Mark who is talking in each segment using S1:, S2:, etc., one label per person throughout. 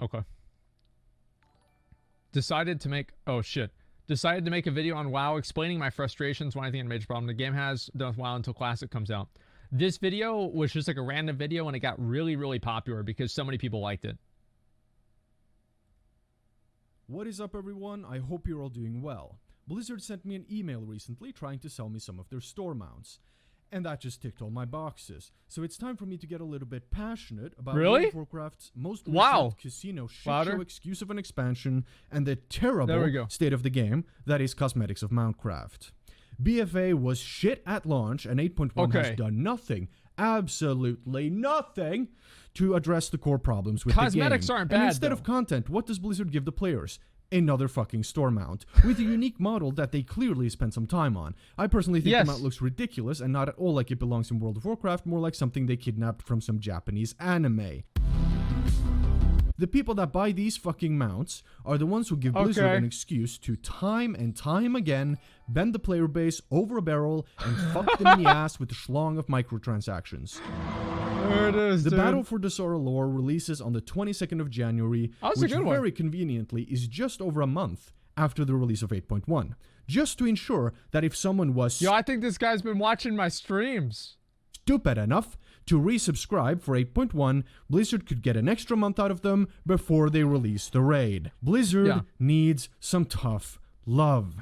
S1: Okay. Decided to make a video on WoW explaining my frustrations when I think a major problem the game has done with WoW until Classic comes out. This video was just like a random video and it got really, really popular because so many people liked it.
S2: What is up, everyone? I hope you're all doing well. Blizzard sent me an email recently trying to sell me some of their store mounts. And that just ticked all my boxes. So it's time for me to get a little bit passionate about World of Warcraft's most recent casino shit show excuse of an expansion and the terrible state of the game that is cosmetics of Mountcraft. BFA was shit at launch, and 8.1 has done nothing, absolutely nothing, to address the core problems with
S1: cosmetics
S2: the game.
S1: Aren't bad,
S2: and instead of content, what does Blizzard give the players? Another fucking store mount, with a unique model that they clearly spent some time on. I personally think the mount looks ridiculous and not at all like it belongs in World of Warcraft, more like something they kidnapped from some Japanese anime. The people that buy these fucking mounts are the ones who give Blizzard an excuse to time and time again bend the player base over a barrel and fuck them in the ass with the schlong of microtransactions.
S1: There it is,
S2: the Battle for Dazora lore releases on the 22nd of January, which very conveniently is just over a month after the release of 8.1. Just to ensure that if someone was
S1: I think this guy's been watching my streams.
S2: Stupid enough to resubscribe for 8.1, Blizzard could get an extra month out of them before they release the raid. Blizzard needs some tough love.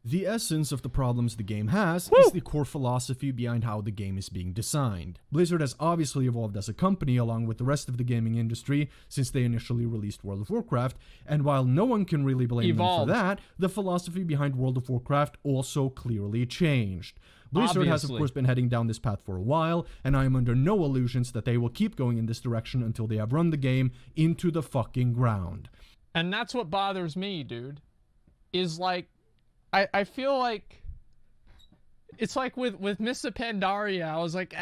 S2: The essence of the problems the game has is the core philosophy behind how the game is being designed. Blizzard has obviously evolved as a company along with the rest of the gaming industry since they initially released World of Warcraft, and while no one can really blame them for that, the philosophy behind World of Warcraft also clearly changed. Blizzard has, of course, been heading down this path for a while, and I am under no illusions that they will keep going in this direction until they have run the game into the fucking ground.
S1: And that's what bothers me, dude. Is like, I feel like it's like with Missa Pandaria. I was like,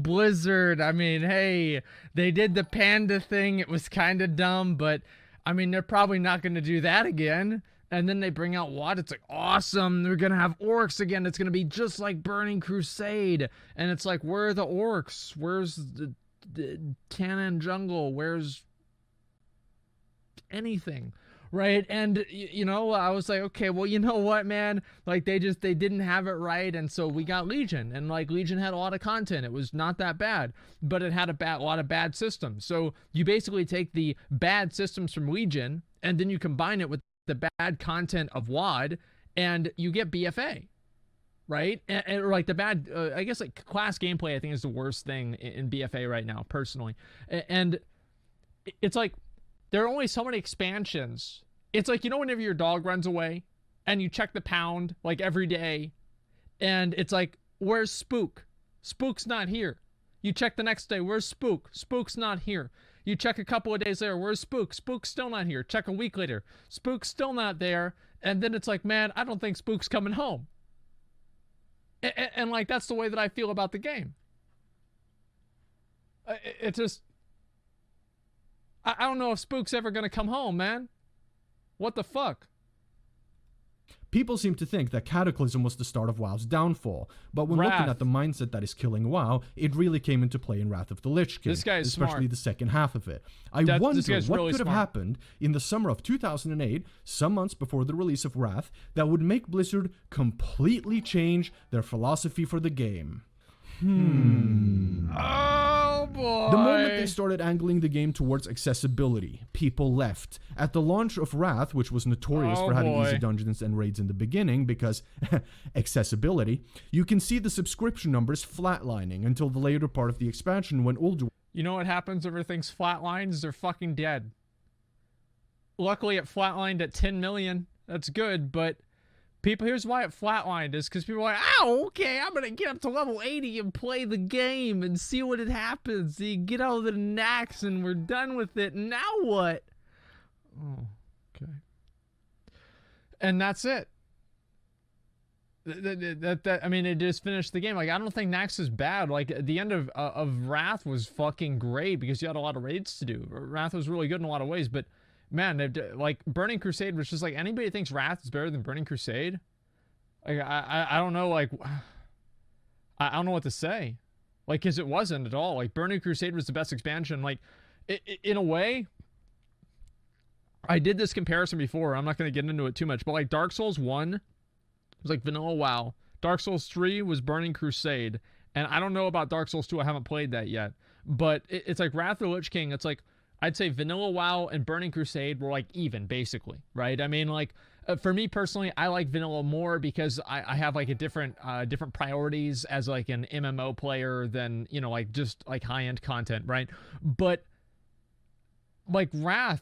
S1: Blizzard. I mean, hey, they did the panda thing. It was kind of dumb, but I mean, they're probably not going to do that again. And then they bring out what? It's like, awesome. They're going to have orcs again. It's going to be just like Burning Crusade. And it's like, where are the orcs? Where's the Cannon Jungle? Where's anything? Right? And, I was like, okay, well, you know what, man? Like, they didn't have it right, and so we got Legion. And, like, Legion had a lot of content. It was not that bad, but it had a lot of bad systems. So you basically take the bad systems from Legion, and then you combine it with the bad content of WoD, and you get BFA. Right? And like the bad, I guess, like, class gameplay, I think, is the worst thing in BFA right now, personally. And it's like, there are only so many expansions. It's like, whenever your dog runs away and you check the pound like every day and it's like, where's Spook? Spook's not here. You check the next day, where's Spook? Spook's not here. You check a couple of days later, where's Spook? Spook's still not here. Check a week later, Spook's still not there. And then it's like, man, I don't think Spook's coming home. And like, that's the way that I feel about the game. It just, I don't know if Spook's ever going to come home, man. What the fuck?
S2: People seem to think that Cataclysm was the start of WoW's downfall, but when looking at the mindset that is killing WoW, it really came into play in Wrath of the Lich King,
S1: this guy is
S2: especially the second half of it. I wonder what could have happened in the summer of 2008, some months before the release of Wrath, that would make Blizzard completely change their philosophy for the game.
S1: Oh boy.
S2: The moment they started angling the game towards accessibility, people left. At the launch of Wrath, which was notorious for having easy dungeons and raids in the beginning because accessibility, you can see the subscription numbers flatlining until the later part of the expansion when older.
S1: You know what happens when everything's flatlines? They're fucking dead. Luckily it flatlined at 10 million. That's good, but here's why it flatlined, is because people are like, oh, okay, I'm going to get up to level 80 and play the game and see what it happens. So you get out of the Nax and we're done with it. Now what? Oh, okay. And that's it. I mean, it just finished the game. Like, I don't think Nax is bad. Like, the end of Wrath was fucking great because you had a lot of raids to do. Wrath was really good in a lot of ways, but man, like, Burning Crusade was just like, anybody thinks Wrath is better than Burning Crusade? Like, I don't know, like, I don't know what to say. Like, because it wasn't at all. Like, Burning Crusade was the best expansion. Like, in a way, I did this comparison before. I'm not going to get into it too much, but like Dark Souls 1 was like vanilla WoW. Dark Souls 3 was Burning Crusade. And I don't know about Dark Souls 2. I haven't played that yet. But it's like Wrath of the Lich King. It's like, I'd say vanilla WoW and Burning Crusade were like even, basically, right? I mean, like, for me personally, I like vanilla more because I have like a different priorities as like an MMO player than, you know, like just like high-end content, right? But like Wrath,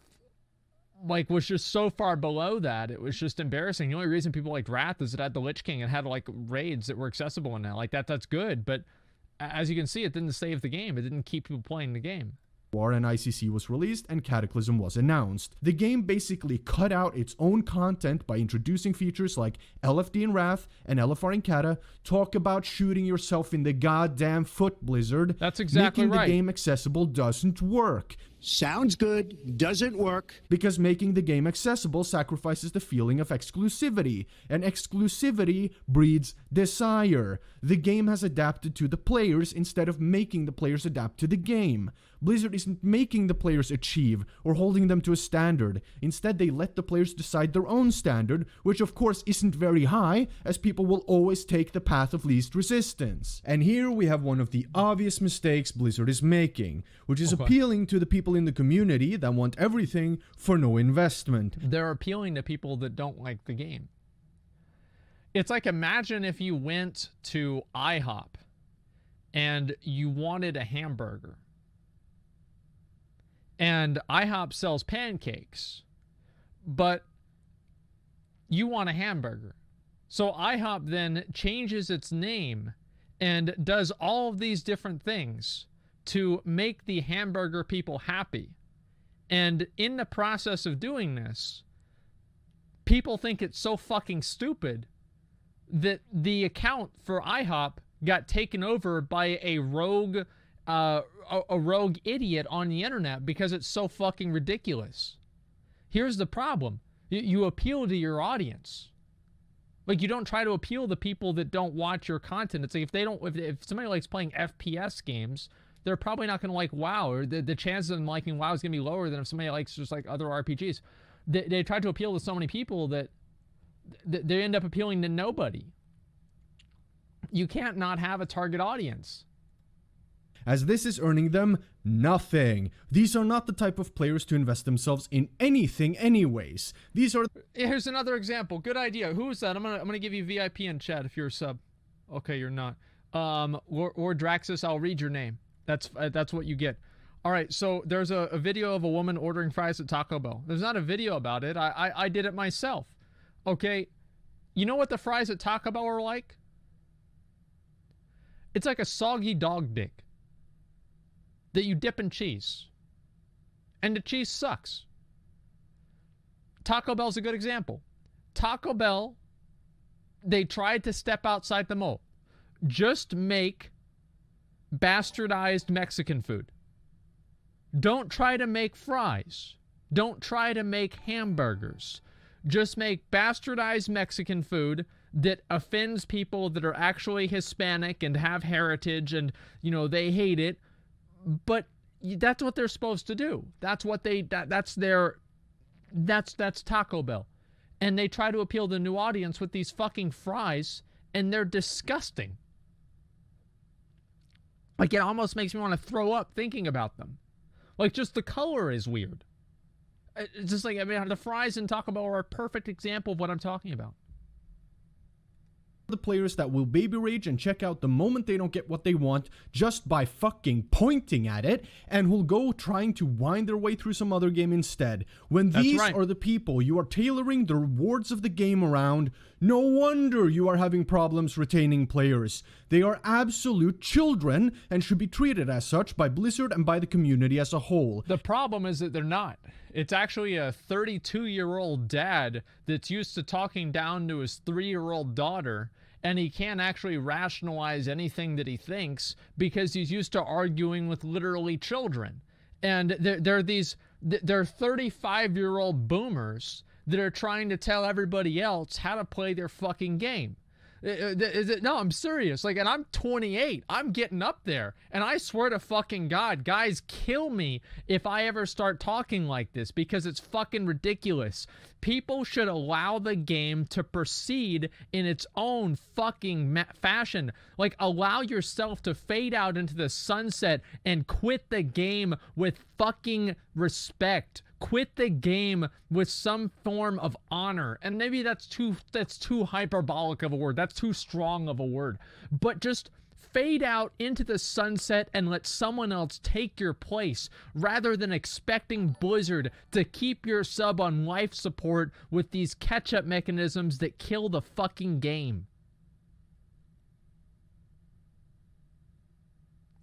S1: like, was just so far below that, it was just embarrassing. The only reason people liked Wrath is it had the Lich King and had like raids that were accessible in now. Like that's good, but as you can see, it didn't save the game. It didn't keep people playing the game.
S2: War and ICC was released and Cataclysm was announced. The game basically cut out its own content by introducing features like LFD in Wrath and LFR in Cata. Talk about shooting yourself in the goddamn foot, Blizzard.
S1: That's exactly
S2: right. Making the
S1: right.
S2: game accessible doesn't work.
S3: Sounds good, doesn't work.
S2: Because making the game accessible sacrifices the feeling of exclusivity, and exclusivity breeds desire. The game has adapted to the players instead of making the players adapt to the game. Blizzard isn't making the players achieve or holding them to a standard. Instead, they let the players decide their own standard, which of course isn't very high, as people will always take the path of least resistance. And here we have one of the obvious mistakes Blizzard is making, which is appealing to the people in the community that want everything for no investment.
S1: They're appealing to people that don't like the game. It's like, imagine if you went to IHOP and you wanted a hamburger. And IHOP sells pancakes, but you want a hamburger. So IHOP then changes its name and does all of these different things to make the hamburger people happy. And in the process of doing this, people think it's so fucking stupid that the account for IHOP got taken over by a rogue idiot on the internet because it's so fucking ridiculous. Here's the problem. You appeal to your audience. Like, you don't try to appeal to people that don't watch your content. It's like, if somebody likes playing FPS games, they're probably not going to like WoW, or the chances of them liking WoW is going to be lower than if somebody likes just like other RPGs. They try to appeal to so many people that they end up appealing to nobody. You can't not have a target audience.
S2: As this is earning them nothing. These are not the type of players to invest themselves in anything anyways. These are...
S1: Here's another example. Good idea. Who is that? I'm gonna give you VIP in chat if you're a sub. Okay, you're not. Or Draxus, I'll read your name. That's what you get. All right, so there's a video of a woman ordering fries at Taco Bell. There's not a video about it. I did it myself. Okay, you know what the fries at Taco Bell are like? It's like a soggy dog dick that you dip in cheese. And the cheese sucks. Taco Bell's a good example. Taco Bell, they tried to step outside the mold. Just make bastardized Mexican food. Don't try to make fries. Don't try to make hamburgers. Just make bastardized Mexican food that offends people that are actually Hispanic and have heritage and, you know, they hate it. But that's what they're supposed to do. That's what that's Taco Bell. And they try to appeal to a new audience with these fucking fries, and they're disgusting. Like, it almost makes me want to throw up thinking about them. Like, just the color is weird. It's just like, I mean, the fries in Taco Bell are a perfect example of what I'm talking about.
S2: The players that will baby rage and check out the moment they don't get what they want just by fucking pointing at it, and will go trying to wind their way through some other game instead. When these are the people you are tailoring the rewards of the game around, no wonder you are having problems retaining players. They are absolute children and should be treated as such by Blizzard and by the community as a whole.
S1: The problem is that they're not. It's actually a 32-year-old dad that's used to talking down to his 3-year-old daughter, and he can't actually rationalize anything that he thinks because he's used to arguing with literally children. And they're 35-year-old boomers that are trying to tell everybody else how to play their fucking game. No, I'm serious. Like, and I'm 28. I'm getting up there. And I swear to fucking God, guys, kill me if I ever start talking like this, because it's fucking ridiculous. People should allow the game to proceed in its own fucking fashion. Like, allow yourself to fade out into the sunset and quit the game with fucking respect. Quit the game with some form of honor. And maybe that's too hyperbolic of a word. That's too strong of a word. But just fade out into the sunset and let someone else take your place, rather than expecting Blizzard to keep your sub on life support with these catch-up mechanisms that kill the fucking game.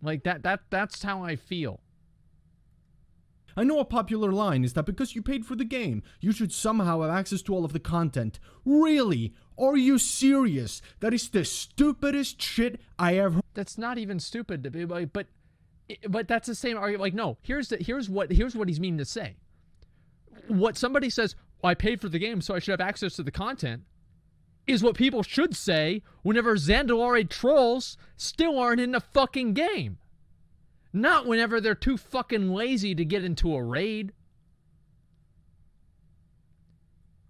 S1: Like, that's how I feel.
S2: I know a popular line is that because you paid for the game, you should somehow have access to all of the content. Really? Are you serious? That is the stupidest shit I ever...
S1: That's not even stupid to be like, but that's the same argument. Like, no, here's what he's meaning to say. What somebody says, well, I paid for the game, so I should have access to the content, is what people should say whenever Zandalari trolls still aren't in the fucking game. Not whenever they're too fucking lazy to get into a raid.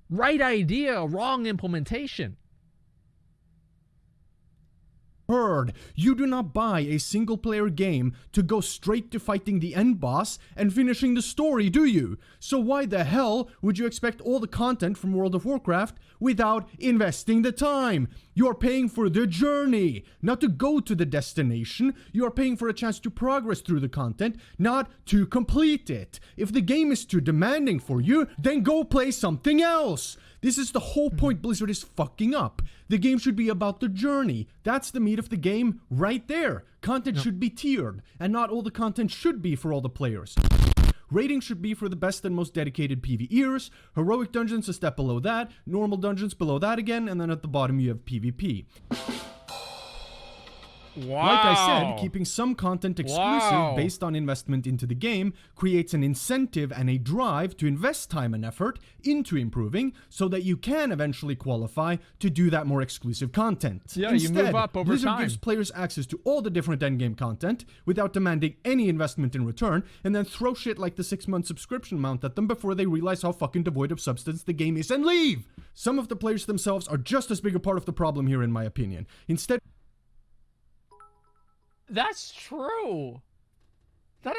S1: Right idea, wrong implementation.
S2: Heard. You do not buy a single-player game to go straight to fighting the end boss and finishing the story, do you? So why the hell would you expect all the content from World of Warcraft without investing the time? You are paying for the journey, not to go to the destination. You are paying for a chance to progress through the content, not to complete it. If the game is too demanding for you, then go play something else. This is the whole point Blizzard is fucking up. The game should be about the journey. That's the meat of the game right there. Content should be tiered, and not all the content should be for all the players. Rating should be for the best and most dedicated PvEers, heroic dungeons a step below that, normal dungeons below that again, and then at the bottom you have PvP.
S1: Wow.
S2: Like I said, keeping some content exclusive based on investment into the game creates an incentive and a drive to invest time and effort into improving so that you can eventually qualify to do that more exclusive content.
S1: Yeah,
S2: Instead,
S1: you move up over
S2: Blizzard
S1: time.
S2: gives players access to all the different endgame content without demanding any investment in return, and then throw shit like the 6-month subscription amount at them before they realize how fucking devoid of substance the game is and leave! Some of the players themselves are just as big a part of the problem here, in my opinion. Instead...
S1: That's true. That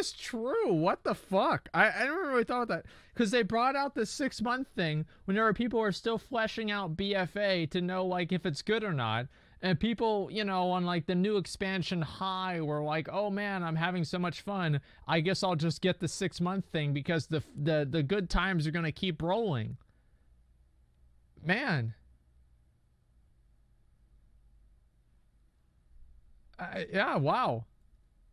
S1: is true. What the fuck? I never really thought of that. Because they brought out the 6-month thing whenever people are still fleshing out BFA to know, like, if it's good or not. And people, you know, on, like, the new expansion high were like, oh, man, I'm having so much fun. I guess I'll just get the 6-month thing because the good times are going to keep rolling. Man. Yeah, wow.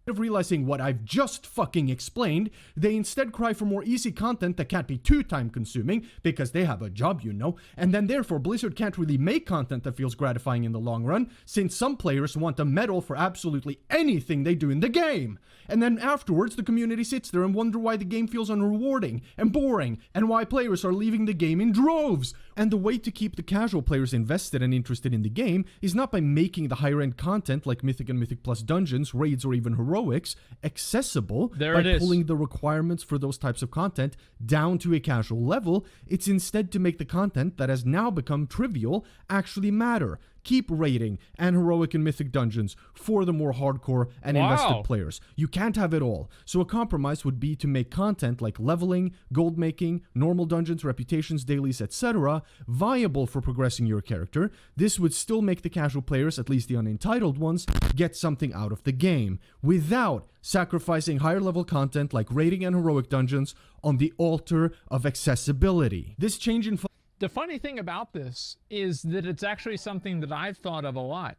S2: Of realizing what I've just fucking explained, they instead cry for more easy content that can't be too time-consuming, because they have a job, you know, and then therefore Blizzard can't really make content that feels gratifying in the long run, since some players want a medal for absolutely anything they do in the game. And then afterwards, the community sits there and wonder why the game feels unrewarding and boring, and why players are leaving the game in droves. And the way to keep the casual players invested and interested in the game is not by making the higher-end content like Mythic and Mythic Plus dungeons, raids, or even heroics accessible by pulling the requirements for those types of content down to a casual level. It's instead to make the content that has now become trivial actually matter. Keep raiding and heroic and mythic dungeons for the more hardcore and invested players. You can't have it all. So a compromise would be to make content like leveling, gold making, normal dungeons, reputations, dailies, etc. viable for progressing your character. This would still make the casual players, at least the unentitled ones, get something out of the game without sacrificing higher level content like raiding and heroic dungeons on the altar of accessibility. This change in
S1: the funny thing about this is that it's actually something that I've thought of a lot.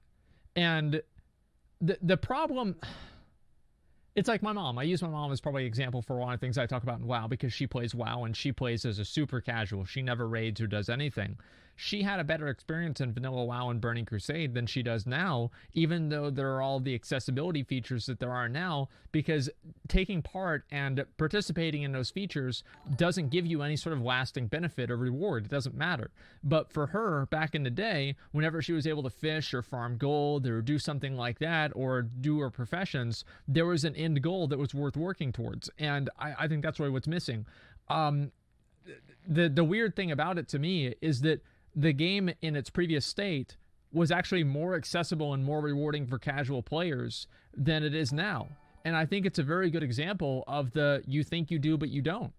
S1: And the problem, it's like my mom. I use my mom as probably an example for a lot of things I talk about in WoW, because she plays WoW and she plays as a super casual. She never raids or does anything. she had a better experience in Vanilla WoW and Burning Crusade than she does now, even though there are all the accessibility features that there are now, because taking part and participating in those features doesn't give you any sort of lasting benefit or reward. It doesn't matter. But for her, back in the day, whenever she was able to fish or farm gold or do something like that, or do her professions, there was an end goal that was worth working towards. And I think that's really what's missing. The weird thing about it to me is that the game in its previous state was actually more accessible and more rewarding for casual players than it is now. And I think it's a very good example of the you think you do, but you don't.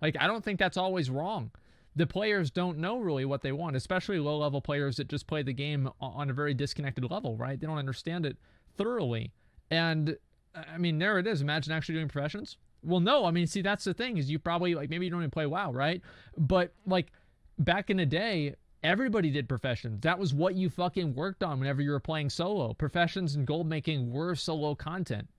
S1: Like, I don't think that's always wrong. The players don't know really what they want, especially low-level players that just play the game on a very disconnected level, right? They don't understand it thoroughly. And, I mean, there it is. Imagine actually doing professions. Well, no, I mean, see, that's the thing, is you probably, like, maybe you don't even play WoW, right? But, like, back in the day, everybody did professions. That was what you fucking worked on whenever you were playing solo. Professions and gold making were solo content.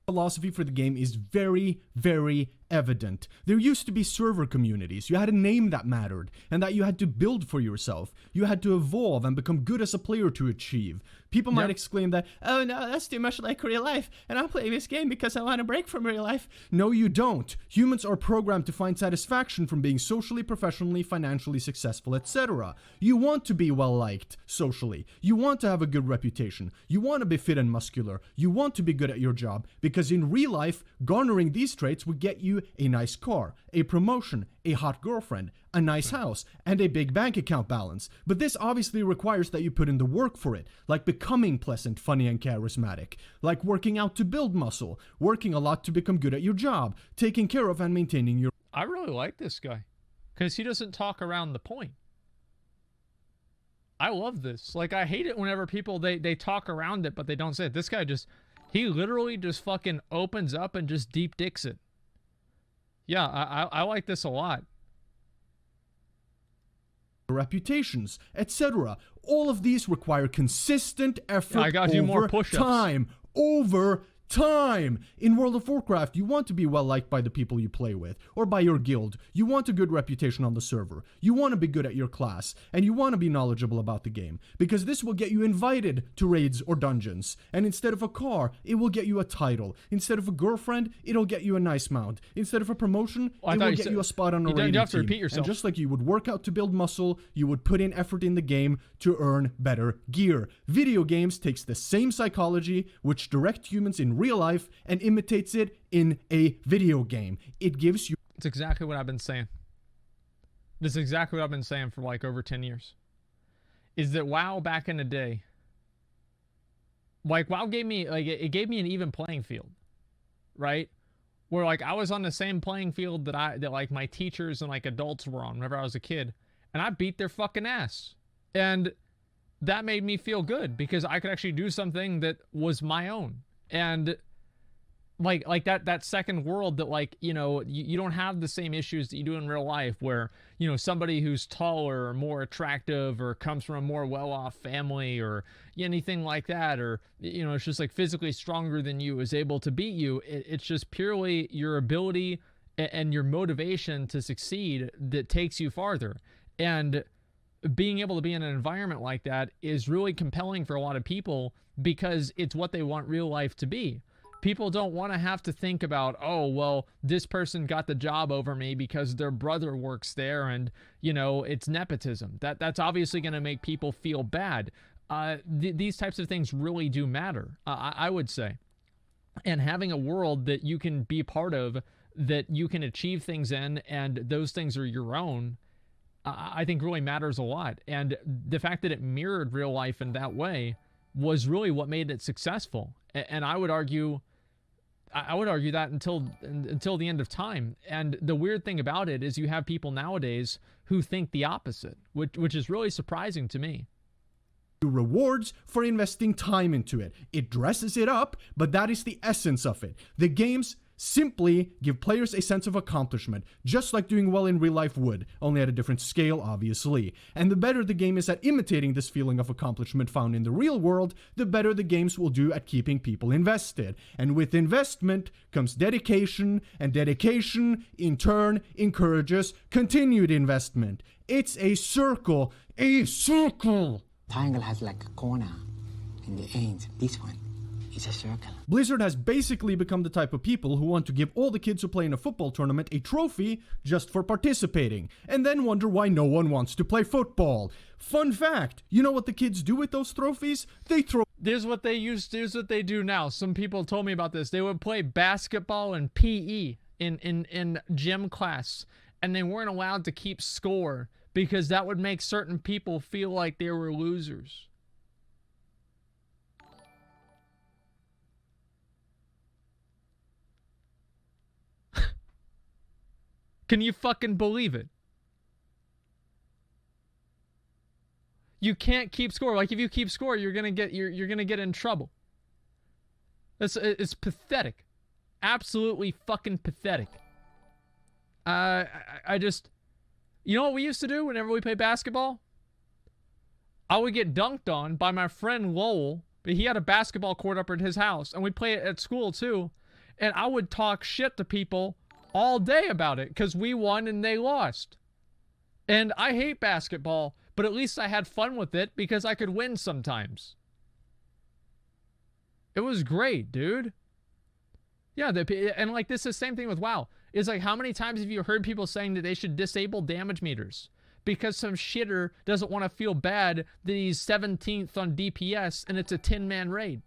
S2: Philosophy for the game is very, very evident. There used to be server communities. You had a name that mattered, and that you had to build for yourself. You had to evolve and become good as a player to achieve. People might exclaim that, oh no, that's too much like real life, and I'm playing this game because I want a break from real life. No, you don't. Humans are programmed to find satisfaction from being socially, professionally, financially successful, etc. You want to be well-liked socially. You want to have a good reputation. You want to be fit and muscular. You want to be good at your job, because in real life, garnering these traits would get you a nice car, a promotion, a hot girlfriend, a nice house, and a big bank account balance. But this obviously requires that you put in the work for it, like becoming pleasant, funny, and charismatic, like working out to build muscle, working a lot to become good at your job, taking care of and maintaining your...
S1: I really like this guy, because he doesn't talk around the point. I love this. Like, I hate it whenever people, they talk around it, but they don't say it. This guy just, he literally just fucking opens up and just deep dicks it. Yeah, I like this a lot.
S2: Reputations, etc. All of these require consistent effort
S1: I gotta do more push-ups.
S2: Over time. In World of Warcraft, you want to be well liked by the people you play with, or by your guild. You want a good reputation on the server. You want to be good at your class, and you want to be knowledgeable about the game, because this will get you invited to raids or dungeons. And instead of a car, it will get you a title. Instead of a girlfriend, it'll get you a nice mount. Instead of a promotion, it will get you a spot on a raiding team.
S1: You have to repeat yourself.
S2: And just like you would work out to build muscle, you would put in effort in the game to earn better gear. Video games takes the same psychology, which direct humans in real life, and imitates it in a video game. It gives you...
S1: It's exactly what I've been saying. This is exactly what I've been saying for like over 10 years. Is that WoW back in the day, like WoW gave me, like it gave me an even playing field, right? Where like I was on the same playing field that like my teachers and like adults were on whenever I was a kid, and I beat their fucking ass. And that made me feel good because I could actually do something that was my own. And like that second world that, like, you know, you don't have the same issues that you do in real life, where, you know, somebody who's taller or more attractive or comes from a more well-off family or anything like that, or, you know, it's just like physically stronger than you is able to beat you. It's just purely your ability and your motivation to succeed that takes you farther. And being able to be in an environment like that is really compelling for a lot of people, because it's what they want real life to be. People don't want to have to think about, oh, well, this person got the job over me because their brother works there and, you know, it's nepotism. That's obviously going to make people feel bad. These types of things really do matter, I would say. And having a world that you can be part of, that you can achieve things in, and those things are your own, I think really matters a lot. And the fact that it mirrored real life in that way was really what made it successful. And I would argue that until the end of time. And the weird thing about it is you have people nowadays who think the opposite, which is really surprising to me.
S2: Rewards for investing time into it. It dresses it up, but that is the essence of it. The games Simply give players a sense of accomplishment, just like doing well in real life would, only at a different scale, obviously. And the better the game is at imitating this feeling of accomplishment found in the real world, the better the games will do at keeping people invested. And with investment comes dedication, and dedication, in turn, encourages continued investment. It's a circle. A circle!
S4: Triangle has like a corner in the end. This one is a circle.
S2: Blizzard has basically become the type of people who want to give all the kids who play in a football tournament a trophy just for participating, and then wonder why no one wants to play football. Fun fact, you know what the kids do with those trophies? They throw...
S1: Here's what they do now. Some people told me about this. They would play basketball and PE in gym class, and they weren't allowed to keep score because that would make certain people feel like they were losers. Can you fucking believe it? You can't keep score. Like, if you keep score, you're gonna get in trouble. It's pathetic, absolutely fucking pathetic. I just, you know what we used to do whenever we played basketball? I would get dunked on by my friend Lowell, but he had a basketball court up at his house, and we'd play it at school too. And I would talk shit to people all day about it because we won and they lost. And I hate basketball, but at least I had fun with it because I could win sometimes. It was great, dude. Yeah, and like this is the same thing with WoW. It's like, how many times have you heard people saying that they should disable damage meters because some shitter doesn't want to feel bad that he's 17th on DPS and it's a 10-man raid?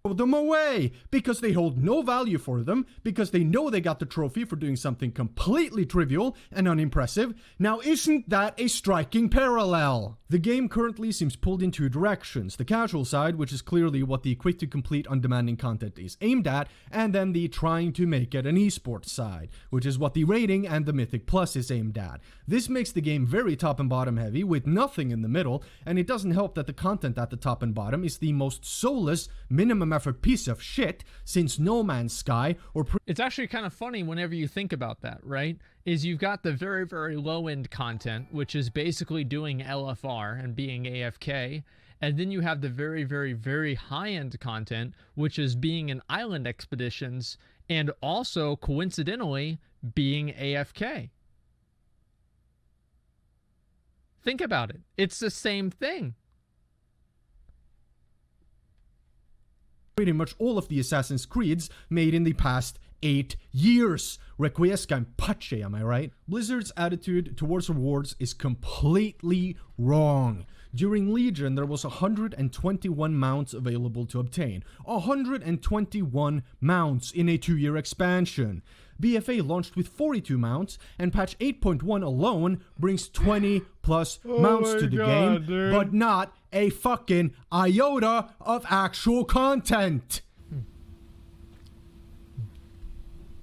S2: Them away because they hold no value for them, because they know they got the trophy for doing something completely trivial and unimpressive. Now, isn't that a striking parallel? The game currently seems pulled in two directions: the casual side, which is clearly what the quick to complete undemanding content is aimed at, and then the trying to make it an esports side, which is what the rating and the Mythic Plus is aimed at. This makes the game very top and bottom heavy with nothing in the middle, and it doesn't help that the content at the top and bottom is the most soulless, minimum effort piece of shit since No Man's Sky or...
S1: It's actually kind of funny whenever you think about that, right? Is you've got the very, very low-end content, which is basically doing LFR and being AFK, and then you have the very, very, very high-end content, which is being in island expeditions and also, coincidentally, being AFK. Think about it. It's the same thing.
S2: Pretty much all of the Assassin's Creeds made in the past 8 years. Requiescat in pace, am I right? Blizzard's attitude towards rewards is completely wrong. During Legion, there was 121 mounts available to obtain. 121 mounts in a 2-year expansion. BFA launched with 42 mounts, and patch 8.1 alone brings 20 plus mounts to the game, dude. But not a fucking iota of actual content.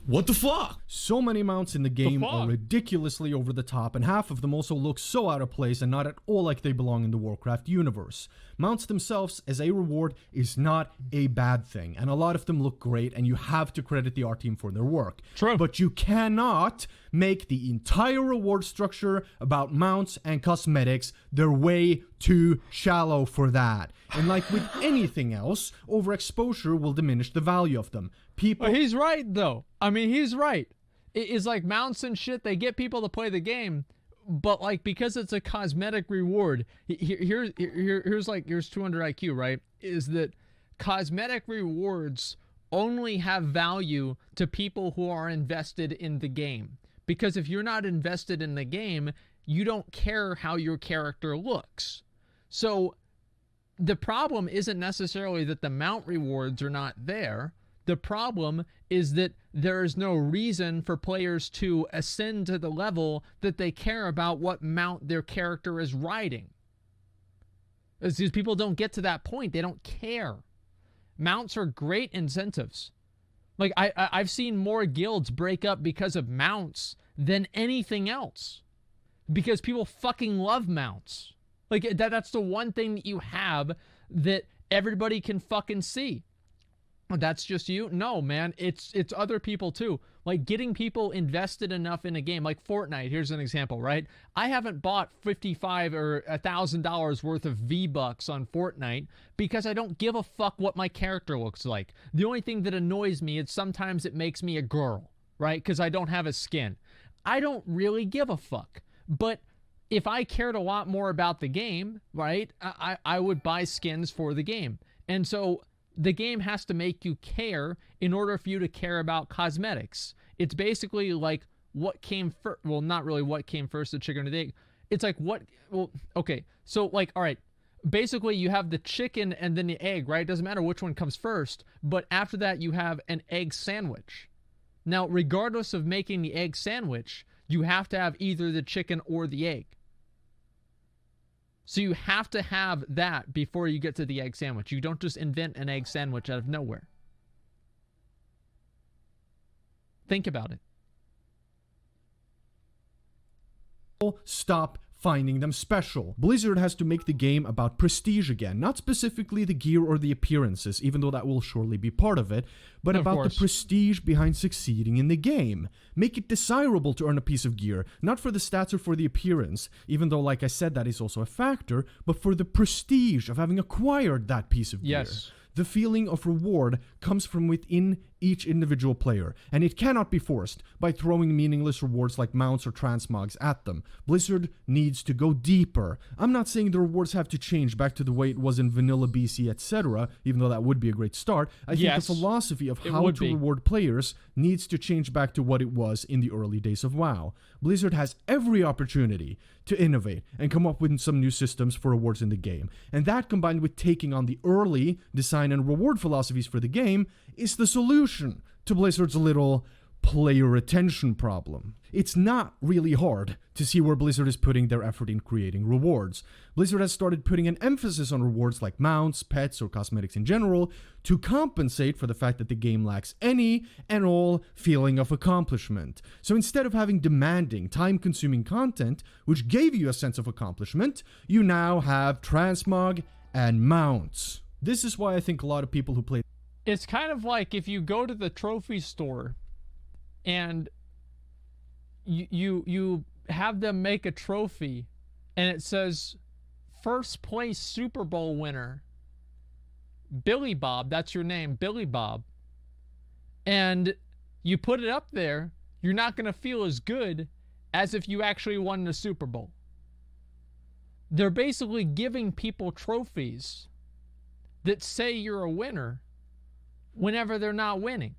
S5: What the fuck?
S2: So many mounts in the game are ridiculously over the top, and half of them also look so out of place and not at all like they belong in the Warcraft universe. Mounts themselves as a reward is not a bad thing, and a lot of them look great, and you have to credit the art team for their work.
S1: True.
S2: But you cannot make the entire reward structure about mounts and cosmetics. They're way too shallow for that. And like with anything else, overexposure will diminish the value of them. People...
S1: He's right, though. I mean, he's right. It's like mounts and shit, they get people to play the game, but like because it's a cosmetic reward, here's 200 IQ, right? Is that cosmetic rewards only have value to people who are invested in the game. Because if you're not invested in the game, you don't care how your character looks. So the problem isn't necessarily that the mount rewards are not there. The problem is that there is no reason for players to ascend to the level that they care about what mount their character is riding. As these people don't get to that point, they don't care. Mounts are great incentives. Like, I've seen more guilds break up because of mounts than anything else. Because people fucking love mounts. Like, that's the one thing that you have that everybody can fucking see. That's just you? No, man. It's other people too. Like getting people invested enough in a game, like Fortnite. Here's an example, right? I haven't bought $55 or $1,000 worth of V-Bucks on Fortnite because I don't give a fuck what my character looks like. The only thing that annoys me is sometimes it makes me a girl, right? Because I don't have a skin. I don't really give a fuck. But if I cared a lot more about the game, right, I would buy skins for the game. And so the game has to make you care in order for you to care about cosmetics. It's basically like what came first. Well, not really what came first, the chicken or the egg. It's like what, well, okay. So like, all right, basically you have the chicken and then the egg, right? It doesn't matter which one comes first, but after that you have an egg sandwich. Now, regardless of making the egg sandwich, you have to have either the chicken or the egg. So you have to have that before you get to the egg sandwich. You don't just invent an egg sandwich out of nowhere. Think about it.
S2: Stop finding them special. Blizzard has to make the game about prestige again, not specifically the gear or the appearances, even though that will surely be part of it, but about the prestige behind succeeding in the game. Make it desirable to earn a piece of gear, not for the stats or for the appearance, even though, like I said, that is also a factor, but for the prestige of having acquired that piece of gear.
S1: Yes.
S2: The feeling of reward comes from within each individual player, and it cannot be forced by throwing meaningless rewards like mounts or transmogs at them. Blizzard needs to go deeper. I'm not saying the rewards have to change back to the way it was in vanilla BC, etc., even though that would be a great start. I think the philosophy of how to reward players needs to change back to what it was in the early days of WoW. Blizzard has every opportunity to innovate and come up with some new systems for rewards in the game. And that, combined with taking on the early design and reward philosophies for the game, is the solution to Blizzard's little player retention problem. It's not really hard to see where Blizzard is putting their effort in creating rewards. Blizzard has started putting an emphasis on rewards like mounts, pets, or cosmetics in general to compensate for the fact that the game lacks any and all feeling of accomplishment. So instead of having demanding, time-consuming content, which gave you a sense of accomplishment, you now have transmog and mounts. This is why I think a lot of people who play...
S1: It's kind of like if you go to the trophy store and you have them make a trophy and it says first place Super Bowl winner Billy Bob, that's your name, Billy Bob, and you put it up there, you're not going to feel as good as if you actually won the Super Bowl. They're basically giving people trophies that say you're a winner whenever they're not winning.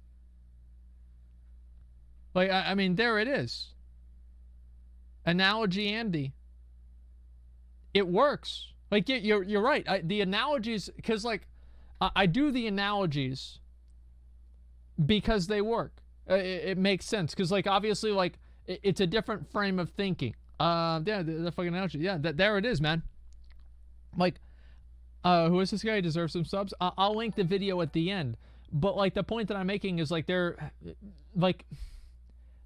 S1: Like, I mean, there it is. Analogy Andy. It works. Like, you're right. The analogies, because, like, I do the analogies because they work. It makes sense. Because, like, obviously, like, it's a different frame of thinking. Yeah, the fucking analogy. Yeah, there it is, man. Like, who is this guy? He deserves some subs. I'll link the video at the end. But, like, the point that I'm making is, like, they're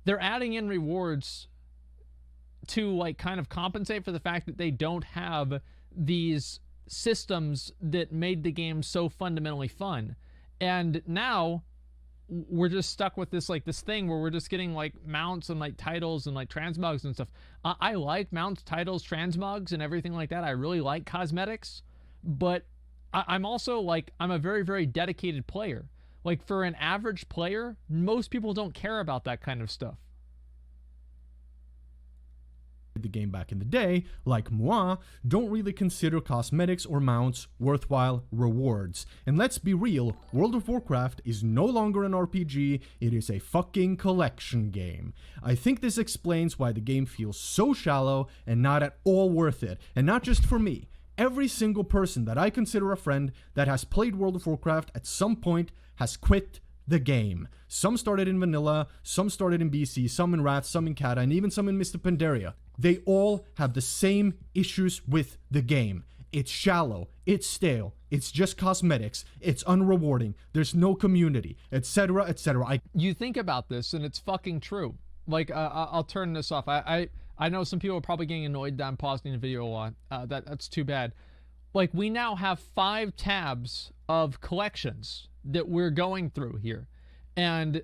S1: adding in rewards to, like, kind of compensate for the fact that they don't have these systems that made the game so fundamentally fun. And now we're just stuck with this, like, this thing where we're just getting, like, mounts and, like, titles and, like, transmogs and stuff. I like mounts, titles, transmogs, and everything like that. I really like cosmetics. But I'm also, like, I'm a very, very dedicated player. Like, for an average player, most people don't care about that kind of stuff.
S2: The game back in the day, like moi, don't really consider cosmetics or mounts worthwhile rewards. And let's be real, World of Warcraft is no longer an RPG, it is a fucking collection game. I think this explains why the game feels so shallow and not at all worth it. And not just for me. Every single person that I consider a friend that has played World of Warcraft at some point has quit the game. Some started in vanilla, some started in BC, some in Wrath, some in Kata, and even some in Mr. Pandaria. They all have the same issues with the game. It's shallow, it's stale, it's just cosmetics, it's unrewarding, there's no community, etc., etc.
S1: You think about this, and it's fucking true. Like, I'll turn this off. I know some people are probably getting annoyed that I'm pausing the video a lot. That's too bad. Like, we now have 5 tabs of collections that we're going through here. And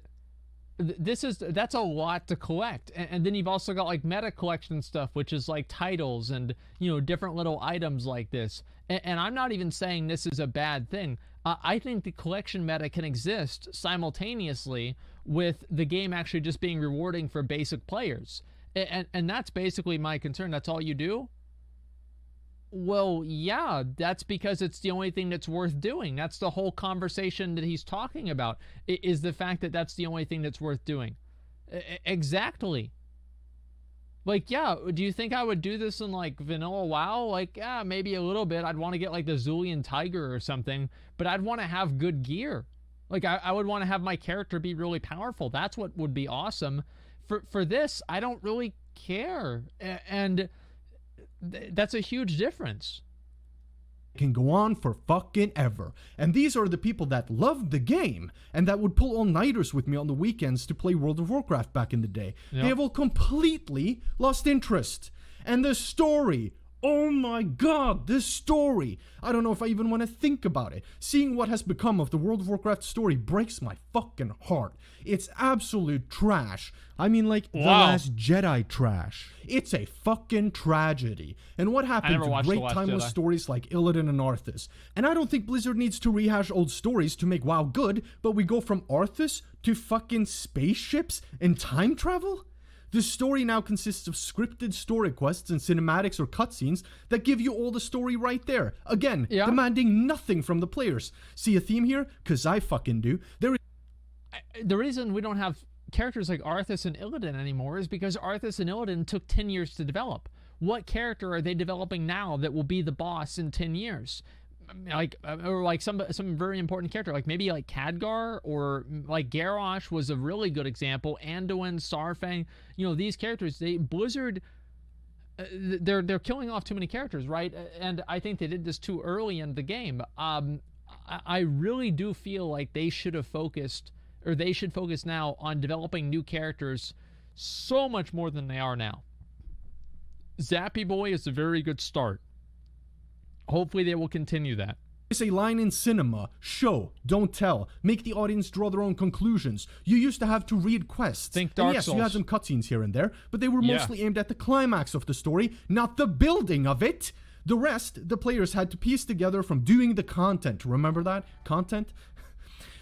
S1: that's a lot to collect. And then you've also got like meta collection stuff, which is like titles and, you know, different little items like this. And I'm not even saying this is a bad thing. I think the collection meta can exist simultaneously with the game actually just being rewarding for basic players. And that's basically my concern. That's all you do? Well, yeah, that's because it's the only thing that's worth doing. That's the whole conversation that he's talking about, is the fact that that's the only thing that's worth doing. Exactly. Like, yeah, do you think I would do this in, like, vanilla WoW? Like, yeah, maybe a little bit. I'd want to get, like, the Zulian Tiger or something, but I'd want to have good gear. Like, I would want to have my character be really powerful. That's what would be awesome. For this, I don't really care. And that's a huge difference.
S2: Can go on for fucking ever. And these are the people that loved the game and that would pull all-nighters with me on the weekends to play World of Warcraft back in the day.
S1: Yep.
S2: They have all completely lost interest. And the story, oh my god, this story. I don't know if I even want to think about it. Seeing what has become of the World of Warcraft story breaks my fucking heart. It's absolute trash. I mean, like, The Last Jedi trash. It's a fucking tragedy. And what happened to great timeless stories like Illidan and Arthas? And I don't think Blizzard needs to rehash old stories to make WoW good, but we go from Arthas to fucking spaceships and time travel? The story now consists of scripted story quests and cinematics or cutscenes that give you all the story right there. Again, demanding nothing from the players. See a theme here? 'Cause I fucking do.
S1: The reason we don't have characters like Arthas and Illidan anymore is because Arthas and Illidan took 10 years to develop. What character are they developing now that will be the boss in 10 years? Like, or like some very important character, like maybe like Khadgar, or like Garrosh was a really good example. Anduin, Sarfang, you know, these characters, Blizzard, they're killing off too many characters, right? And I think they did this too early in the game. I really do feel like they should have focused, or they should focus now on developing new characters so much more than they are now. Zappy Boy is a very good start. Hopefully they will continue that.
S2: It's a line in cinema: show, don't tell. Make the audience draw their own conclusions. You used to have to read quests.
S1: Think Dark
S2: Souls.
S1: Souls.
S2: You had some cutscenes here and there, but they were mostly aimed at the climax of the story, not the building of it. The rest, the players had to piece together from doing the content. Remember that? Content?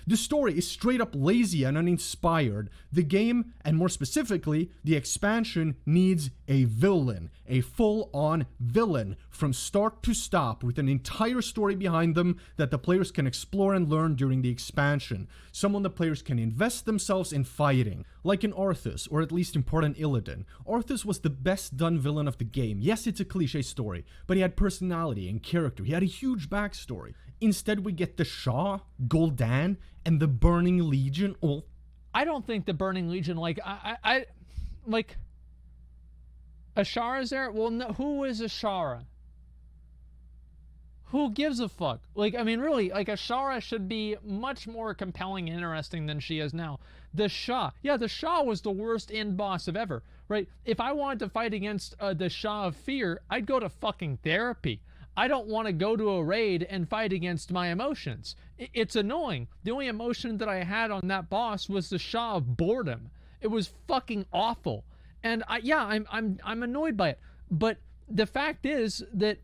S2: The story is straight up lazy and uninspired. The game, and more specifically, the expansion, needs a villain. A full-on villain from start to stop, with an entire story behind them that the players can explore and learn during the expansion. Someone the players can invest themselves in fighting. Like in Arthas, or at least in part in Illidan. Arthas was the best done villain of the game. Yes, it's a cliche story, but he had personality and character. He had a huge backstory. Instead, we get the Shah, Gul'dan, and the Burning Legion. Oh,
S1: I don't think the Burning Legion, like, I like, Ashara is there? Well, no, who is Ashara? Who gives a fuck? Like, I mean, really, like, Ashara should be much more compelling and interesting than she is now. The Shah. Yeah, the Shah was the worst end boss of ever, right? If I wanted to fight against the Shah of Fear, I'd go to fucking therapy. I don't want to go to a raid and fight against my emotions. It's annoying. The only emotion that I had on that boss was the Shah of boredom. It was fucking awful. And I'm annoyed by it. But the fact is that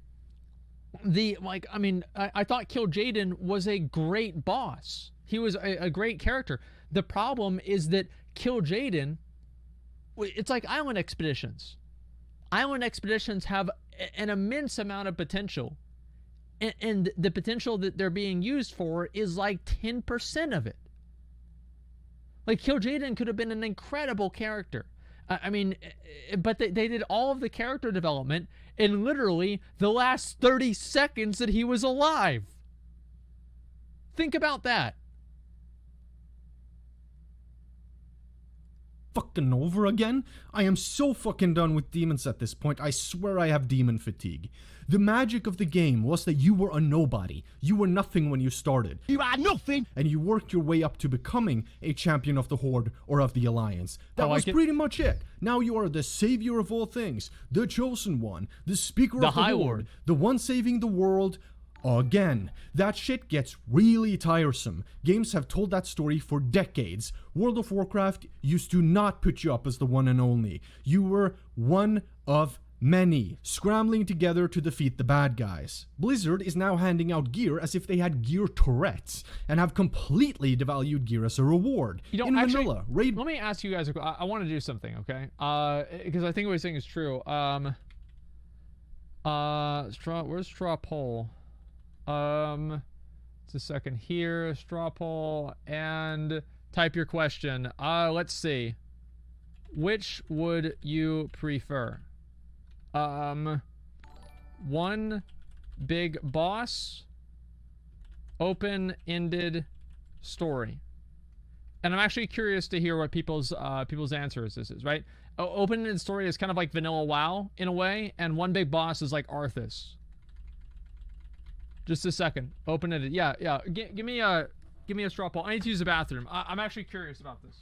S1: I thought Kil'jaeden was a great boss. He was a great character. The problem is that Kil'jaeden, it's like Island Expeditions. Island Expeditions have an immense amount of potential, and the potential that they're being used for is like 10% of it. Like, Kil'jaeden could have been an incredible character. I mean, but they did all of the character development in literally the last 30 seconds that he was alive. Think about that.
S2: Fucking over again? I am so fucking done with demons at this point. I swear I have demon fatigue. The magic of the game was that you were a nobody. You were nothing when you started.
S3: You are nothing!
S2: And you worked your way up to becoming a champion of the Horde or of the Alliance. That was pretty much it. Now you are the savior of all things, the chosen one, the speaker of the
S1: High
S2: Horde,
S1: Lord,
S2: the one saving the world. again. That shit gets really tiresome. Games have told that story for decades. World of Warcraft used to not put you up as the one and only. You were one of many, scrambling together to defeat the bad guys. Blizzard is now handing out gear as if they had gear Tourette's, and have completely devalued gear as a reward.
S1: You know,
S2: in
S1: actually,
S2: vanilla, raid...
S1: let me ask you guys, I want to do something, okay? Because I think what you're saying is true. Where's straw poll? It's a second here, straw poll, and type your question. Let's see. Which would you prefer? One big boss, open-ended story. And I'm actually curious to hear what people's answers this is, right? Open-ended story is kind of like vanilla WoW in a way, and one big boss is like Arthas. Just a second. Open-ended. Yeah. Give me a straw poll. I need to use the bathroom. I'm actually curious about this.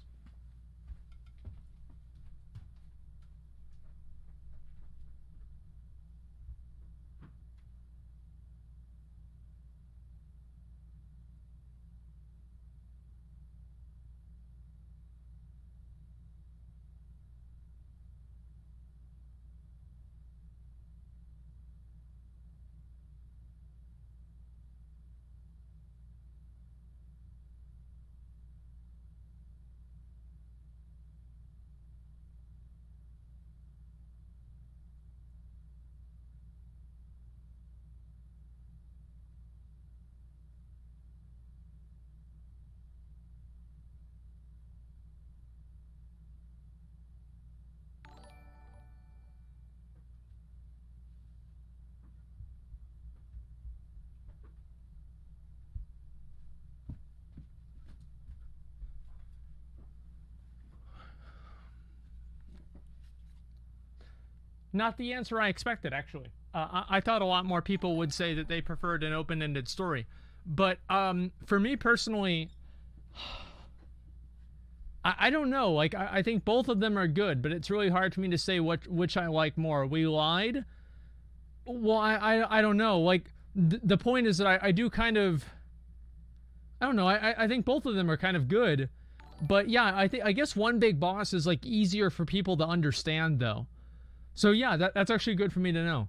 S1: Not the answer I expected, actually. I thought a lot more people would say that they preferred an open-ended story. But for me personally, I don't know. Like, I think both of them are good, but it's really hard for me to say which I like more. We lied? Well, I don't know. Like, the point is that I do kind of... I don't know. I think both of them are kind of good. But yeah, I guess one big boss is, like, easier for people to understand, though. So yeah, that's actually good for me to know.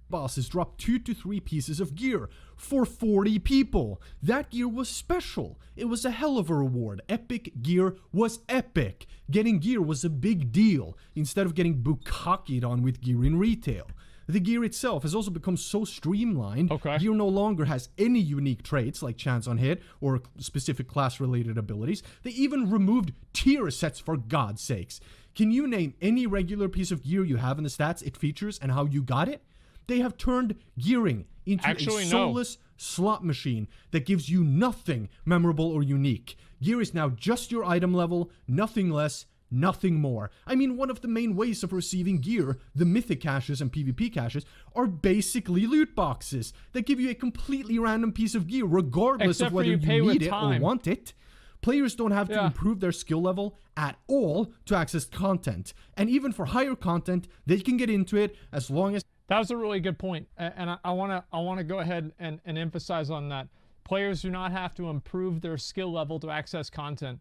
S2: Bosses dropped 2 to 3 pieces of gear for 40 people. That gear was special. It was a hell of a reward. Epic gear was epic. Getting gear was a big deal, instead of getting bukkakied on with gear in retail. The gear itself has also become so streamlined, gear no longer has any unique traits like chance on hit or specific class-related abilities. They even removed tier sets, for God's sakes. Can you name any regular piece of gear you have in the stats it features and how you got it? They have turned gearing into a soulless slot machine that gives you nothing memorable or unique. Gear is now just your item level, nothing less, nothing more. I mean, one of the main ways of receiving gear, the mythic caches and PvP caches, are basically loot boxes that give you a completely random piece of gear regardless of whether you need it or want it. Players don't have to improve their skill level at all to access content. And even for higher content, they can get into it as long as...
S1: That was a really good point. And I want to go ahead and emphasize on that. Players do not have to improve their skill level to access content.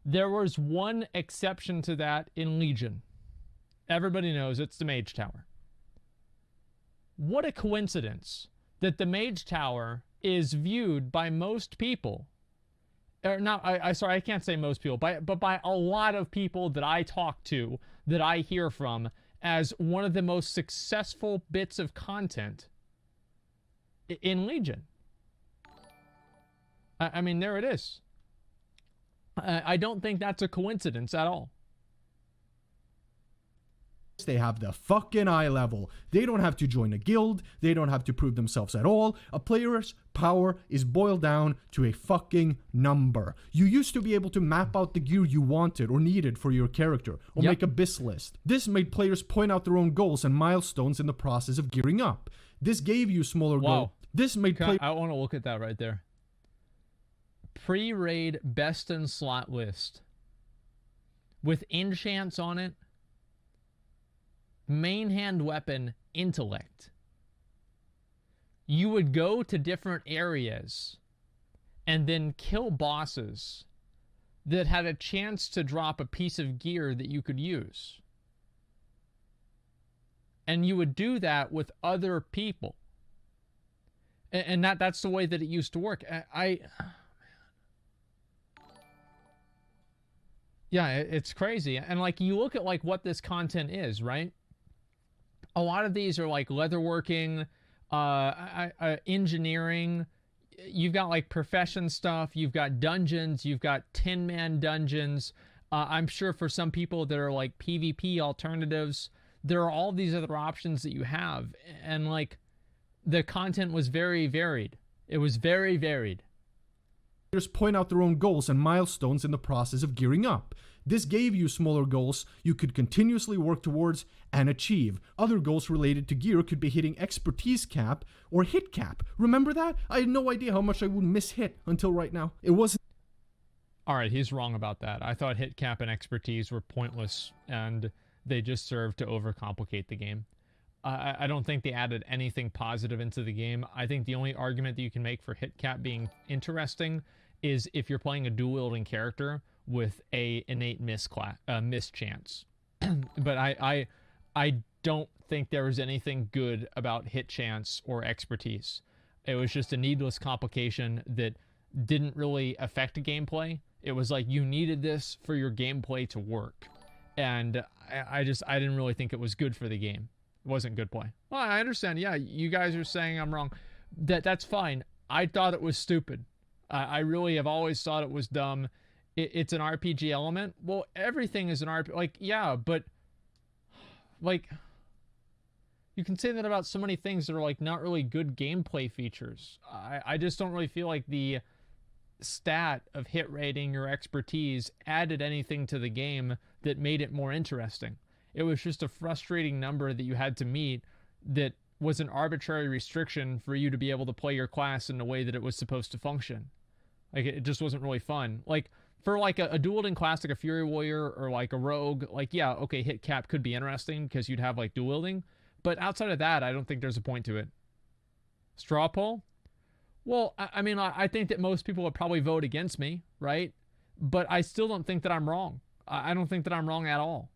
S1: There was one exception to that in Legion. Everybody knows it's the Mage Tower. What a coincidence that the Mage Tower is viewed by most people... sorry, I can't say most people, but by a lot of people that I talk to, that I hear from, as one of the most successful bits of content in Legion. I mean, there it is. I don't think that's a coincidence at all.
S2: They have the fucking eye level. They don't have to join a guild. They don't have to prove themselves at all. A player's power is boiled down to a fucking number. You used to be able to map out the gear you wanted or needed for your character, or make a BIS list. This made players point out their own goals and milestones in the process of gearing up. This gave you smaller goals. This made players...
S1: I want to look at that right there. Pre-raid best in slot list. With enchants on it. Main hand weapon, intellect. you would go to different areas and then kill bosses that had a chance to drop a piece of gear that you could use. And you would do that with other people. And that's the way that it used to work. Yeah, it's crazy. And like, you look at like what this content is, right? A lot of these are like leatherworking, engineering. You've got like profession stuff. You've got dungeons. You've got 10-man dungeons. I'm sure for some people that are like PvP alternatives, there are all these other options that you have. And like, the content was very varied. It was very varied.
S2: Players point out their own goals and milestones in the process of gearing up. This gave you smaller goals you could continuously work towards and achieve. Other goals related to gear could be hitting expertise cap or hit cap. Remember that? I had no idea how much I would miss hit until right now. It wasn't.
S1: Alright, he's wrong about that. I thought hit cap and expertise were pointless, and they just served to overcomplicate the game. I don't think they added anything positive into the game. I think the only argument that you can make for hit cap being interesting is if you're playing a dual-wielding character with a innate miss chance. But I don't think there was anything good about hit chance or expertise. It was just a needless complication that didn't really affect gameplay. It was like you needed this for your gameplay to work. And I didn't really think it was good for the game. It wasn't good play. Well, I understand. Yeah, you guys are saying I'm wrong. That's fine. I thought it was stupid. I really have always thought it was dumb. It's an RPG element. Well, everything is an RPG. Like, yeah, but like, you can say that about so many things that are like not really good gameplay features. I just don't really feel like the stat of hit rating or expertise added anything to the game that made it more interesting. It was just a frustrating number that you had to meet that was an arbitrary restriction for you to be able to play your class in the way that it was supposed to function. Like, it just wasn't really fun. Like, for like a dual-wielding class like a Fury Warrior or like a Rogue, like, yeah, okay, hit cap could be interesting because you'd have like dual-wielding. But outside of that, I don't think there's a point to it. Straw poll? Well, I mean, I think that most people would probably vote against me, right? But I still don't think that I'm wrong. I don't think that I'm wrong at all.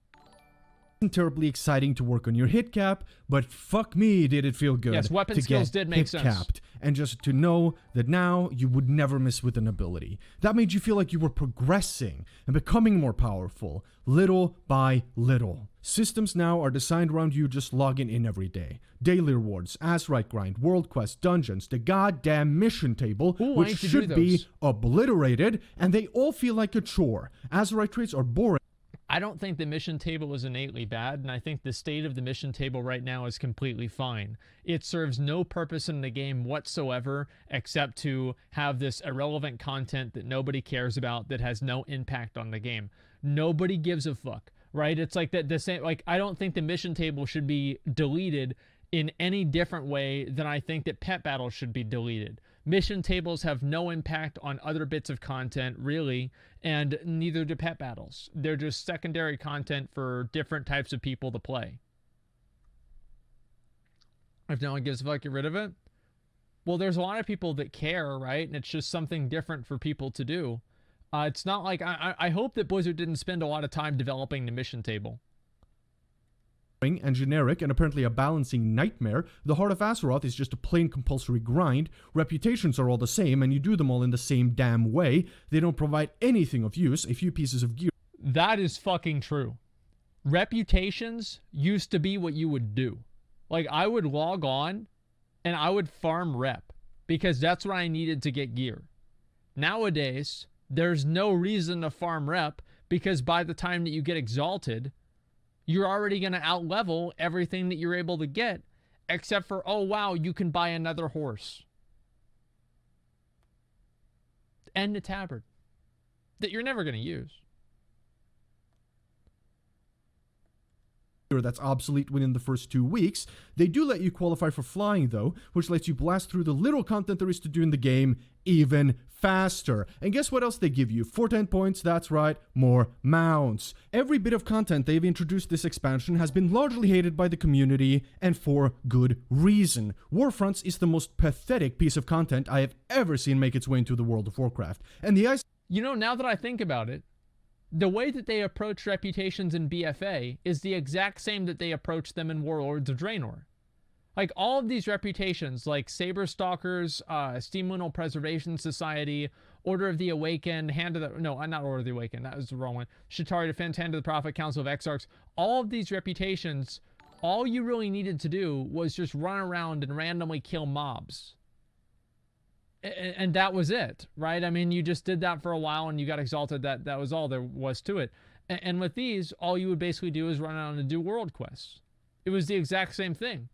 S2: Terribly exciting to work on your hit cap, but fuck me, did it feel good.
S1: Yes, weapon
S2: to
S1: skills
S2: get
S1: did make
S2: hit
S1: sense.
S2: Capped, and just to know that now you would never miss with an ability. That made you feel like you were progressing and becoming more powerful, little by little. Systems now are designed around you just logging in every day. Daily rewards, Azrite grind, world quest, dungeons, the goddamn mission table,
S1: Ooh,
S2: which should be obliterated, and they all feel like a chore. Azrite traits are boring.
S1: I don't think the mission table is innately bad, and I think the state of the mission table right now is completely fine. It serves no purpose in the game whatsoever except to have this irrelevant content that nobody cares about that has no impact on the game. Nobody gives a fuck, right? It's like the same. Like, I don't think the mission table should be deleted in any different way than I think that pet battles should be deleted. Mission tables have no impact on other bits of content, really, and neither do pet battles. They're just secondary content for different types of people to play. If no one gives a fuck, get rid of it? Well, there's a lot of people that care, right? And it's just something different for people to do. It's not like... I hope that Blizzard didn't spend a lot of time developing the mission table.
S2: And generic and apparently a balancing nightmare. The Heart of Azeroth is just a plain compulsory grind. Reputations are all the same and you do them all in the same damn way. They don't provide anything of use, a few pieces of gear.
S1: That is fucking true. Reputations used to be what you would do. Like, I would log on and I would farm rep because that's what I needed to get gear. Nowadays, there's no reason to farm rep because by the time that you get exalted, you're already going to outlevel everything that you're able to get, except for, oh, wow, you can buy another horse. And a tabard that you're never going to use.
S2: that's obsolete within the first 2 weeks. They do let you qualify for flying though, which lets you blast through the little content there is to do in the game even faster. And guess what else they give you? For 10 points, that's right, more mounts. Every bit of content they've introduced this expansion has been largely hated by the community, and for good reason. Warfronts is the most pathetic piece of content I have ever seen make its way into the World of Warcraft. And the ice...
S1: You know, now that I think about it, the way that they approach reputations in BFA is the exact same that they approach them in Warlords of Draenor. Like, all of these reputations, like Saber Stalkers, Steam Mineral Preservation Society, Order of the Awakened, Hand of the... No, not Order of the Awakened, that was the wrong one. Shatari Defense, Hand of the Prophet, Council of Exarchs. All of these reputations, all you really needed to do was just run around and randomly kill mobs. And that was it, right? I mean, you just did that for a while and you got exalted. That was all there was to it. And with these, all you would basically do is run around and do world quests. It was the exact same thing.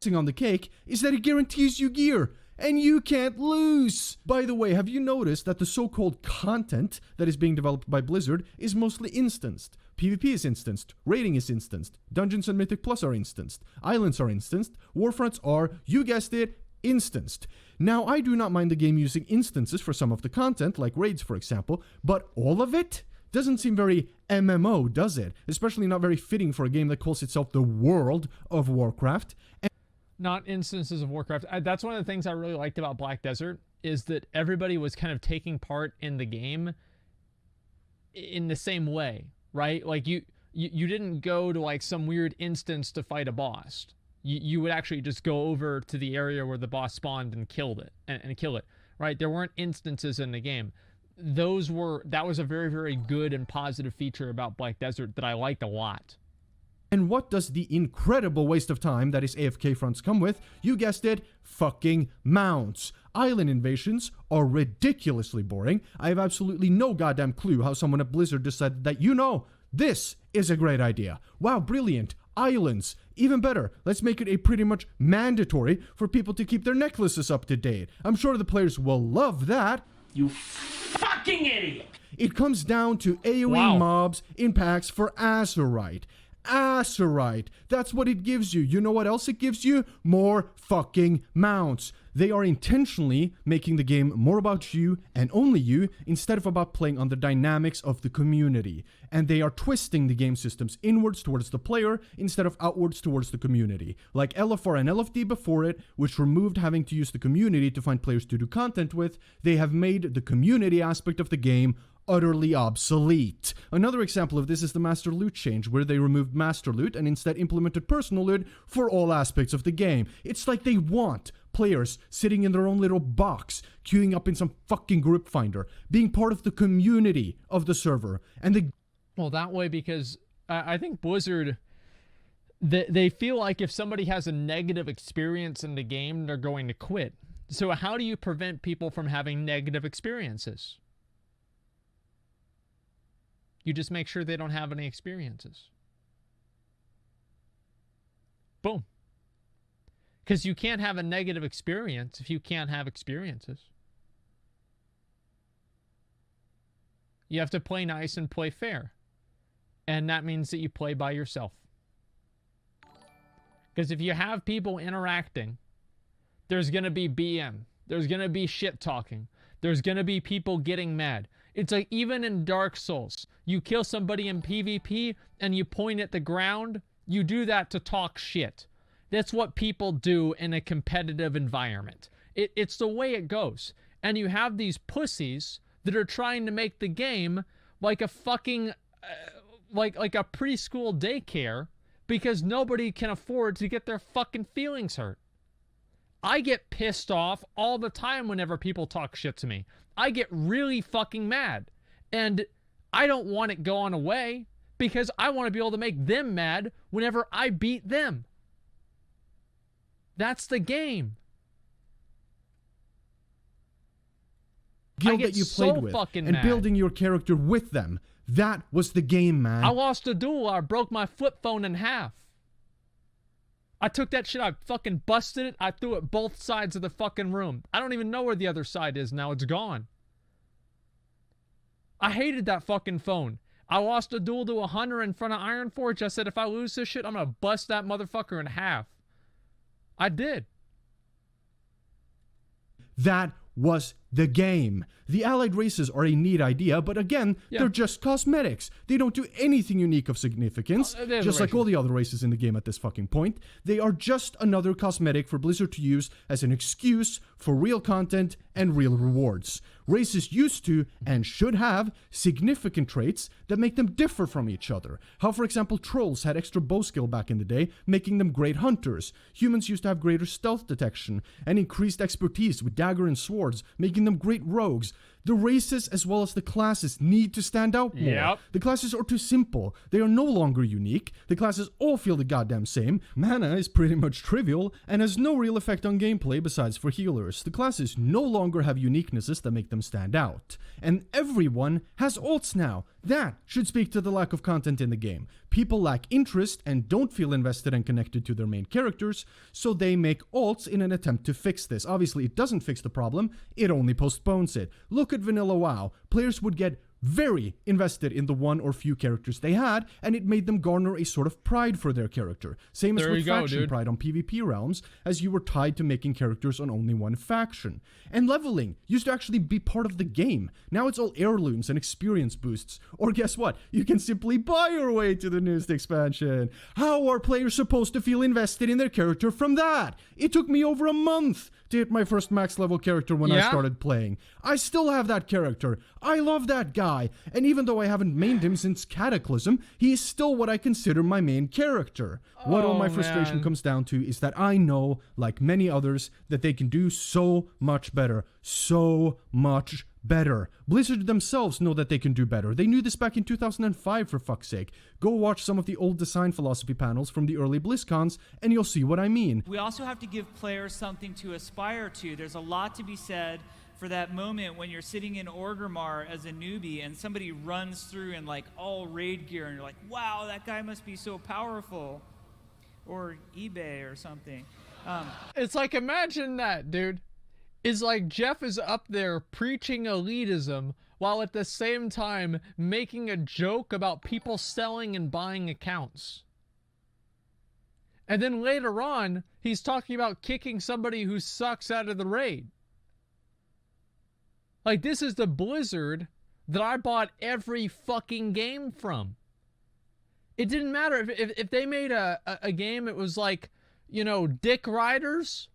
S2: On the cake is that it guarantees you gear, and you can't lose. By the way, have you noticed that the so-called content that is being developed by Blizzard is mostly instanced? PvP is instanced, raiding is instanced, Dungeons and Mythic Plus are instanced, islands are instanced, Warfronts are, you guessed it, instanced. Now, I do not mind the game using instances for some of the content, like raids for example, but all of it? Doesn't seem very MMO, does it? Especially not very fitting for a game that calls itself the World of Warcraft.
S1: Not instances of Warcraft. That's one of the things I really liked about Black Desert, is that everybody was kind of taking part in the game in the same way, right? Like you didn't go to like some weird instance to fight a boss. You would actually just go over to the area where the boss spawned and killed it and kill it, right? There weren't instances in the game. That was a very, very good and positive feature about Black Desert that I liked a lot.
S2: And what does the incredible waste of time that is AFK fronts come with? You guessed it, fucking mounts. Island invasions are ridiculously boring. I have absolutely no goddamn clue how someone at Blizzard decided that, you know, this is a great idea. Wow, brilliant. Islands. Even better, let's make it a pretty much mandatory for people to keep their necklaces up to date. I'm sure the players will love that.
S6: You fucking idiot!
S2: It comes down to AoE mobs in packs for Azerite. Azerite. That's what it gives you. You know what else it gives you? More fucking mounts. They are intentionally making the game more about you and only you instead of about playing on the dynamics of the community. And they are twisting the game systems inwards towards the player instead of outwards towards the community. Like LFR and LFD before it, which removed having to use the community to find players to do content with, they have made the community aspect of the game utterly obsolete. Another example of this is the Master Loot change, where they removed Master Loot and instead implemented Personal Loot for all aspects of the game. It's like they want players sitting in their own little box, queuing up in some fucking group finder, being part of the community of the server. And
S1: well, that way, because I think Blizzard, they feel like if somebody has a negative experience in the game, they're going to quit. So how do you prevent people from having negative experiences? You just make sure they don't have any experiences. Boom. Because you can't have a negative experience if you can't have experiences. You have to play nice and play fair. And that means that you play by yourself. Because if you have people interacting, there's going to be BM. There's going to be shit talking. There's going to be people getting mad. It's like even in Dark Souls, you kill somebody in PvP and you point at the ground, you do that to talk shit. That's what people do in a competitive environment. It's the way it goes. And you have these pussies that are trying to make the game like a fucking, like a preschool daycare because nobody can afford to get their fucking feelings hurt. I get pissed off all the time whenever people talk shit to me. I get really fucking mad. And I don't want it going away because I want to be able to make them mad whenever I beat them. That's the game.
S2: Guild that you played with and building your character with them. That was the game, man.
S1: I lost a duel. I broke my flip phone in half. I took that shit, I fucking busted it, I threw it both sides of the fucking room. I don't even know where the other side is now, it's gone. I hated that fucking phone. I lost a duel to a hunter in front of Ironforge. I said, if I lose this shit, I'm gonna bust that motherfucker in half. I did.
S2: That was the game. The allied races are a neat idea, but again, they're just cosmetics. They don't do anything unique of significance, just like all the other races in the game at this fucking point. They are just another cosmetic for Blizzard to use as an excuse for real content and real rewards. Races used to, and should have, significant traits that make them differ from each other. How, for example, trolls had extra bow skill back in the day, making them great hunters. Humans used to have greater stealth detection, and increased expertise with dagger and swords, making them great rogues. The races as well as the classes need to stand out more.
S1: Yep.
S2: The classes are too simple. They are no longer unique. The classes all feel the goddamn same. Mana is pretty much trivial and has no real effect on gameplay besides for healers. The classes no longer have uniquenesses that make them stand out. And everyone has ults now. That should speak to the lack of content in the game. People lack interest and don't feel invested and connected to their main characters, so they make ults in an attempt to fix this. Obviously, it doesn't fix the problem, it only postpones it. Look at Vanilla WoW. Players would get very invested in the one or few characters they had, and it made them garner a sort of pride for their character. Same as with faction pride on PvP realms, as you were tied to making characters on only one faction. And leveling used to actually be part of the game. Now it's all heirlooms and experience boosts. Or guess what? You can simply buy your way to the newest expansion. How are players supposed to feel invested in their character from that? It took me over a month to hit my first max level character when I started playing. I still have that character. I love that guy. And even though I haven't mained him since Cataclysm, he is still what I consider my main character. What all my frustration comes down to is that I know, like many others, that they can do so much better. So much better. Blizzard themselves know that they can do better. They knew this back in 2005, for fuck's sake. Go watch some of the old design philosophy panels from the early BlizzCons, and you'll see what I mean.
S7: We also have to give players something to aspire to. There's a lot to be said for that moment when you're sitting in Orgrimmar as a newbie and somebody runs through in like all raid gear and you're like, wow, that guy must be so powerful. Or eBay or something.
S1: It's like, imagine that, dude. It's like Jeff is up there preaching elitism while at the same time making a joke about people selling and buying accounts. And then later on, he's talking about kicking somebody who sucks out of the raid. Like, this is the Blizzard that I bought every fucking game from. It didn't matter if they made a game, it was like, you know, Dick Riders,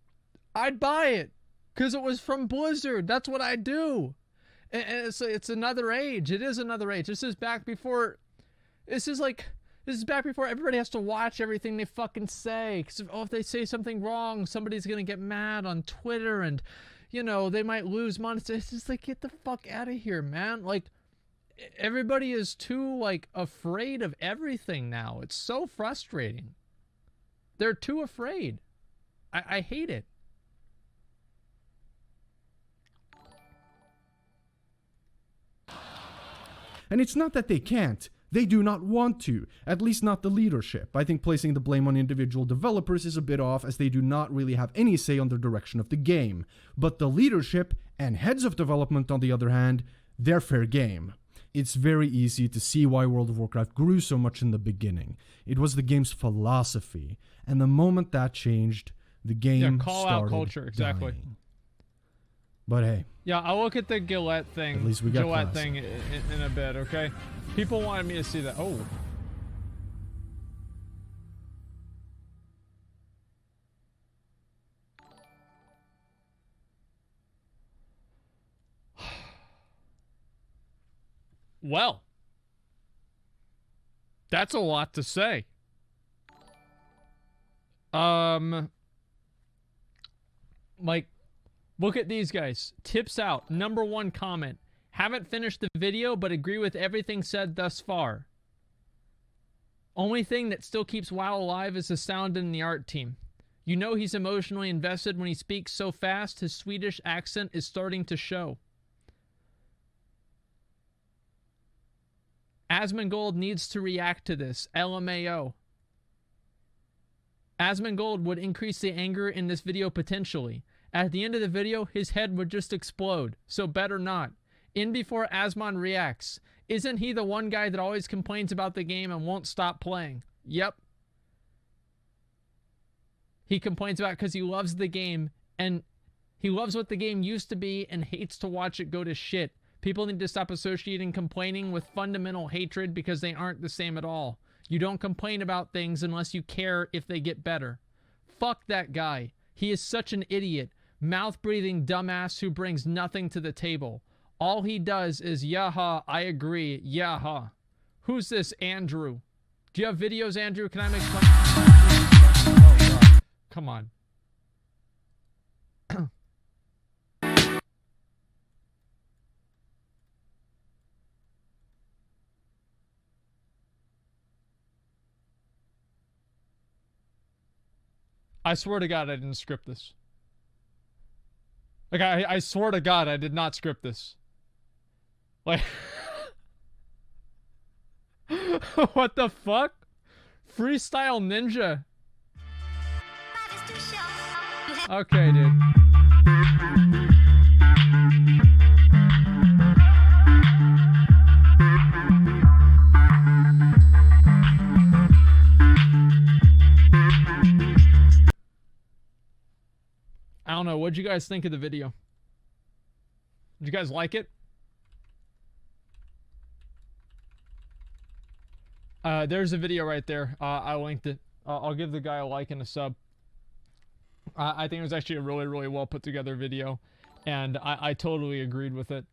S1: I'd buy it. Because it was from Blizzard. That's what I do. And it's another age. It is another age. This is back before everybody has to watch everything they fucking say. Because if they say something wrong, somebody's going to get mad on Twitter and, you know, they might lose money. It's just like, get the fuck out of here, man. Like, everybody is too, like, afraid of everything now. It's so frustrating. They're too afraid. I hate it.
S2: And it's not that they can't. They do not want to. At least not the leadership. I think placing the blame on individual developers is a bit off, as they do not really have any say on the direction of the game. But the leadership and heads of development, on the other hand, they're fair game. It's very easy to see why World of Warcraft grew so much in the beginning. It was the game's philosophy. And the moment that changed, the game
S1: call
S2: started
S1: out culture, exactly.
S2: dying. But hey.
S1: Yeah, I'll look at the Gillette thing.
S2: At least we got
S1: Gillette
S2: class.
S1: thing in a bit, okay? People wanted me to see that. Oh. Well. That's a lot to say. Like, look at these guys. Tips out. #1 comment. Haven't finished the video, but agree with everything said thus far. Only thing that still keeps WoW alive is the sound and the art team. You know he's emotionally invested when he speaks so fast, his Swedish accent is starting to show. Asmongold needs to react to this. LMAO. Asmongold would increase the anger in this video potentially. At the end of the video, his head would just explode, so better not. In before Asmon reacts. Isn't he the one guy that always complains about the game and won't stop playing? Yep. He complains about it because he loves the game and he loves what the game used to be and hates to watch it go to shit. People need to stop associating complaining with fundamental hatred because they aren't the same at all. You don't complain about things unless you care if they get better. Fuck that guy. He is such an idiot. Mouth-breathing dumbass who brings nothing to the table. All he does is, yaha, I agree, yaha. Who's this Andrew? Do you have videos, Andrew? Can I make fun? Oh, God. Come on. I swear to God I didn't script this. Like, I swear to God I did not script this. Like... What the fuck? Freestyle Ninja. Okay, dude. I don't know. What'd you guys think of the video? Did you guys like it? There's a video right there. I linked it. I'll give the guy a like and a sub. I think it was actually a really, really well put together video. And I totally agreed with it.